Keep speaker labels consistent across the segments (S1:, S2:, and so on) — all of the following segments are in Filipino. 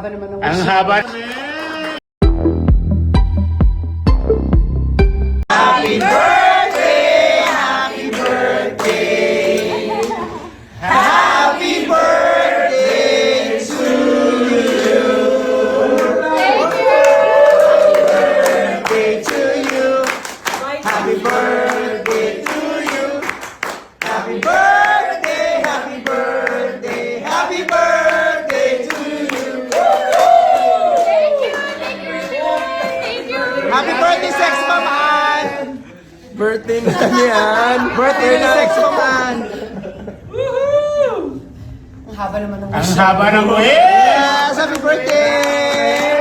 S1: haba naman ng
S2: Ang haba.
S3: Happy birthday! Happy birthday! Happy birthday to you! Happy birthday to you! Happy birthday to you! Happy birthday! Happy birthday! Happy birthday to you! Happy birthday, Sex Maman! Birthday na yan! Birthday na Sex Maman!
S1: Ang haba naman ng
S2: Ang haba ng wish.
S3: Yes! Happy birthday!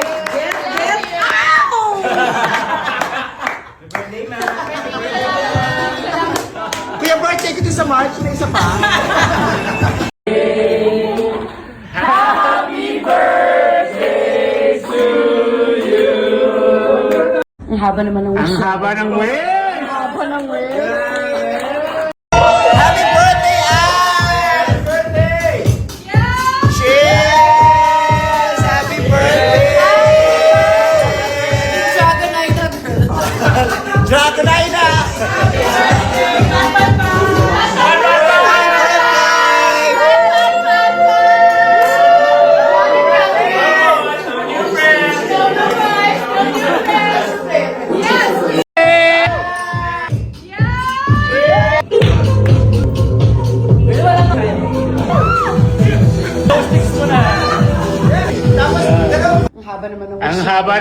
S3: Kuya, birthday ko din sa March. May isa pa.
S1: Ang haba naman ng
S2: Ang haba ng wish.
S1: haba ng
S3: Happy birthday, Ann! Happy birthday! Cheers! Happy birthday! Dragonite!
S1: Ang haba naman ng
S2: Ang haba.